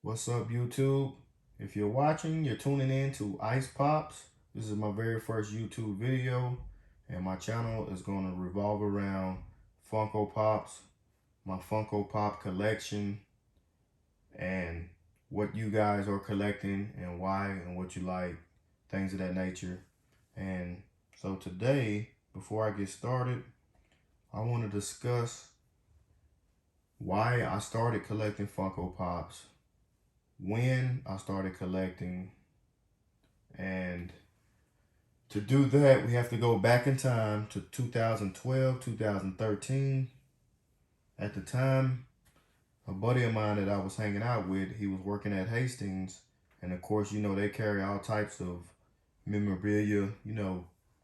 What's up, YouTube? If you're watching, you're tuning in to Ice Pops. This is my very first YouTube video, and my channel is going to revolve around Funko Pops, my Funko Pop collection, and what you guys are collecting and why and what you like, things of that nature. And so today, before I get started, I want to discuss why I started collecting Funko Pops, when I started collecting, and to do that we have to go back in time to 2012, 2013. At the time, a buddy of mine that I was hanging out with, he was working at Hastings, and of course, they carry all types of memorabilia,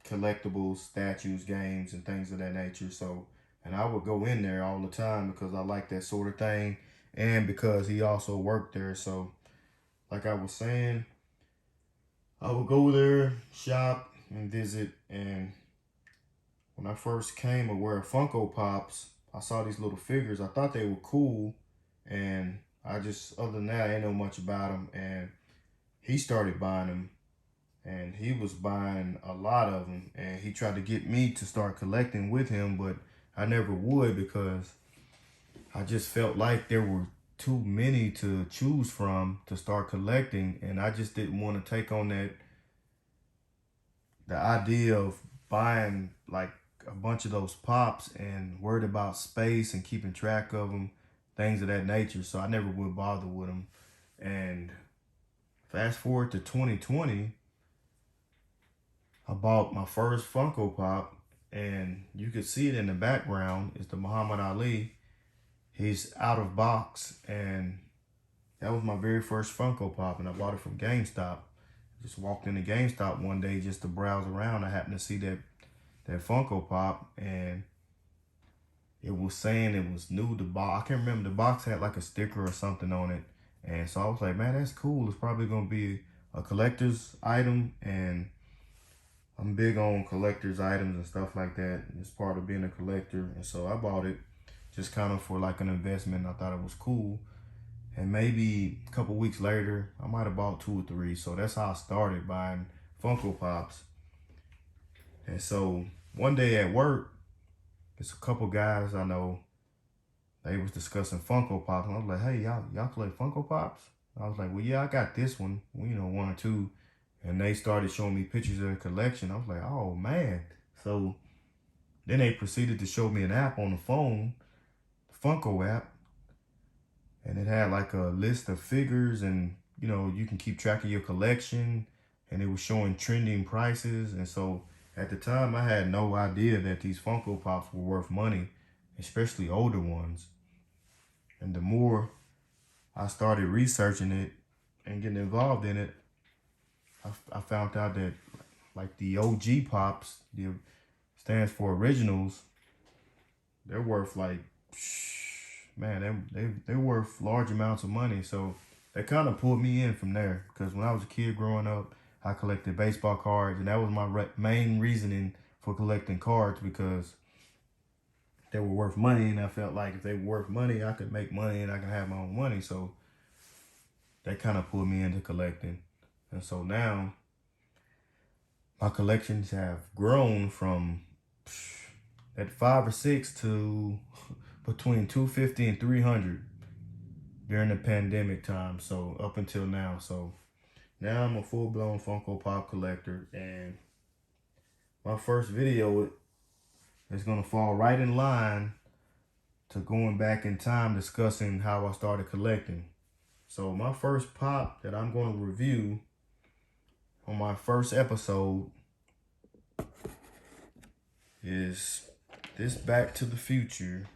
collectibles, statues, games, and things of that nature. So, and I would go in there all the time because I like that sort of thing, and because he also worked there. So like I was saying, I would go there, shop, and visit. And when I first came aware of Funko Pops, I saw these little figures. I thought they were cool. And other than that, I didn't know much about them. And he started buying them. And he was buying a lot of them. And he tried to get me to start collecting with him, but I never would because I just felt like there were too many to choose from to start collecting, and I just didn't want to take on the idea of buying like a bunch of those pops and worried about space and keeping track of them, things of that nature. So I never would bother with them. And fast forward to 2020, I bought my first Funko Pop, and you could see it in the background. It's the Muhammad Ali. He's out of box, and that was my very first Funko Pop, and I bought it from GameStop. Just walked into GameStop one day just to browse around. I happened to see that Funko Pop, and it was saying it was new. The box, I can't remember, the box had like a sticker or something on it. And so I was like, man, that's cool. It's probably going to be a collector's item, and I'm big on collector's items and stuff like that. It's part of being a collector. And so I bought it just kind of for like an investment. I thought it was cool. And maybe a couple weeks later, I might have bought 2 or 3. So that's how I started buying Funko Pops. And so one day at work, it's a couple guys I know, they was discussing Funko Pops. And I was like, hey, y'all collect Funko Pops? I was like, well, yeah, I got this one, 1 or 2. And they started showing me pictures of the collection. I was like, oh, man. So then they proceeded to show me an app on the phone, the Funko app. And it had like a list of figures, and you can keep track of your collection, and it was showing trending prices. And so at the time, I had no idea that these Funko Pops were worth money, especially older ones. And the more I started researching it and getting involved in it, I found out that like the OG Pops, the stands for originals, they're worth like, man, they're worth large amounts of money. So that kind of pulled me in from there, because when I was a kid growing up, I collected baseball cards, and that was my main reasoning for collecting cards, because they were worth money, and I felt like if they were worth money, I could make money and I could have my own money. So that kind of pulled me into collecting. And so now my collections have grown from at 5 or 6 to between 250 and 300 during the pandemic time. So up until now. So now I'm a full-blown Funko Pop collector, and my first video is gonna fall right in line to going back in time discussing how I started collecting. So my first pop that I'm going to review on my first episode is this Back to the Future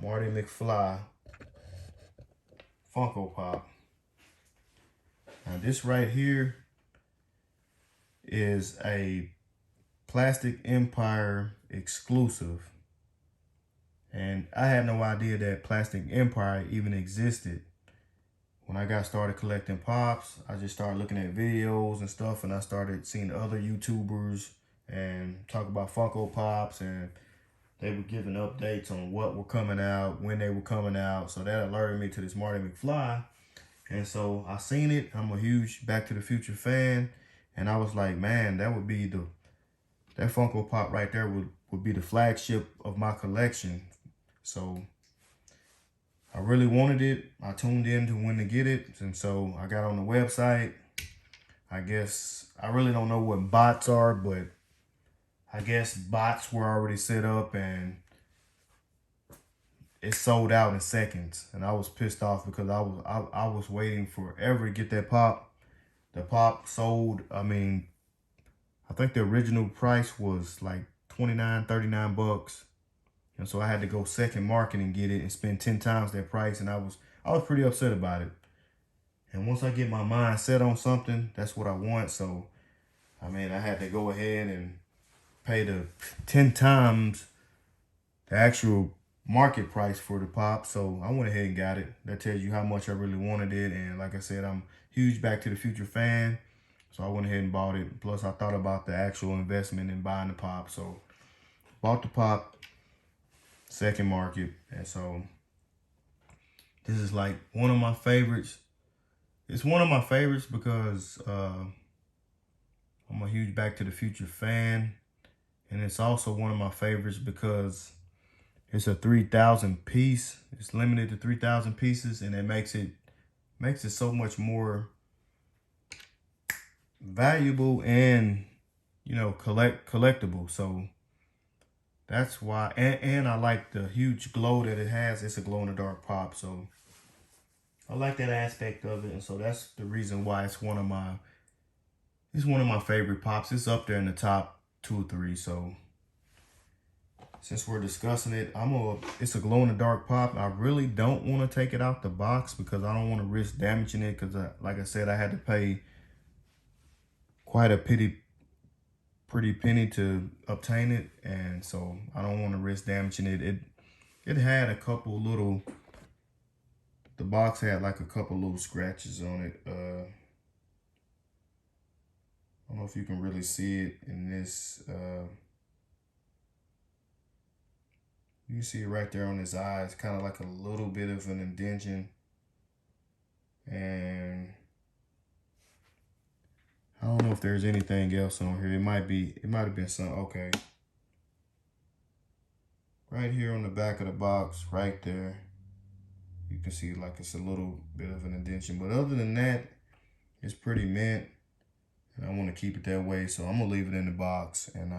Marty McFly Funko Pop. Now this right here is a Plastic Empire exclusive. And I had no idea that Plastic Empire even existed. When I got started collecting Pops, I just started looking at videos and stuff, and I started seeing other YouTubers and talk about Funko Pops, and they were giving updates on what were coming out, when they were coming out. So that alerted me to this Marty McFly. And so I seen it. I'm a huge Back to the Future fan. And I was like, man, that would be that Funko Pop right there would be the flagship of my collection. So I really wanted it. I tuned in to when to get it. And so I got on the website. I guess I really don't know what bots are, but I guess bots were already set up and it sold out in seconds. And I was pissed off because I was waiting forever to get that pop. The pop sold, I mean, I think the original price was like 29, 39 bucks. And so I had to go second market and get it and spend 10 times that price. And I was pretty upset about it. And once I get my mind set on something, that's what I want. So, I mean, I had to go ahead and pay the 10 times the actual market price for the pop. So I went ahead and got it. That tells you how much I really wanted it. And like I said, I'm a huge Back to the Future fan. So I went ahead and bought it. Plus, I thought about the actual investment in buying the pop. So bought the pop, second market. And so this is like one of my favorites. It's one of my favorites because I'm a huge Back to the Future fan. And it's also one of my favorites because it's a 3,000 piece. It's limited to 3,000 pieces, and it makes it so much more valuable and, you know, collectible. So that's why, and I like the huge glow that it has. It's a glow in the dark pop, so I like that aspect of it, and so that's the reason why it's one of my favorite pops. It's up there in the top 2 or 3. So since we're discussing it, it's a glow in the dark pop. I really don't want to take it out the box because I don't want to risk damaging it because like I said, I had to pay quite a pretty penny to obtain it, and so I don't want to risk damaging it. It had a couple little, the box had like a couple little scratches on it. I don't know if you can really see it in this. You see it right there on his eyes, kind of like a little bit of an indention. And I don't know if there's anything else on here. It might have been some, okay. Right here on the back of the box, right there, you can see like it's a little bit of an indentation. But other than that, it's pretty mint. And I want to keep it that way, so I'm gonna leave it in the box. And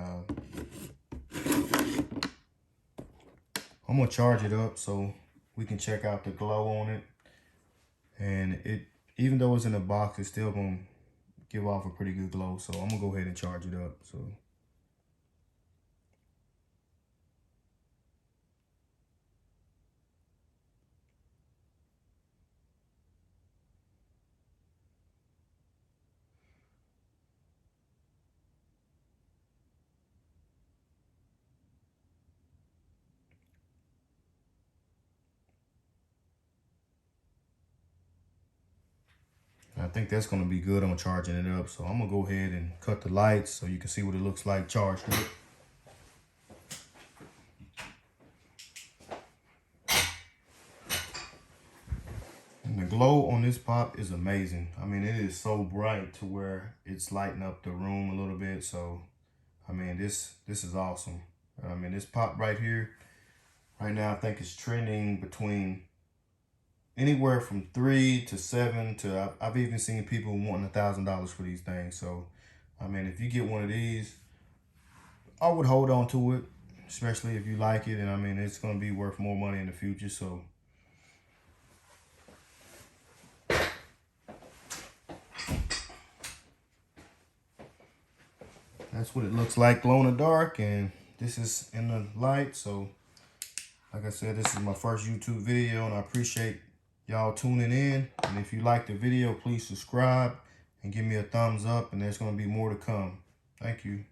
I'm gonna charge it up so we can check out the glow on it. And even though it's in a box, it's still gonna give off a pretty good glow. So I'm gonna go ahead and charge it up. So I think that's gonna be good on charging it up. So I'm gonna go ahead and cut the lights so you can see what it looks like charged up. And the glow on this pop is amazing. I mean, it is so bright to where it's lighting up the room a little bit. So, I mean, this is awesome. I mean, this pop right here, right now, I think it's trending between anywhere from 3 to 7 to, I've even seen people wanting $1,000 for these things. So, I mean, if you get one of these, I would hold on to it, especially if you like it. And I mean, it's going to be worth more money in the future. So that's what it looks like glow in the dark, and this is in the light. So like I said, this is my first YouTube video, and I appreciate y'all tuning in. And if you like the video, please subscribe and give me a thumbs up, and there's going to be more to come. Thank you.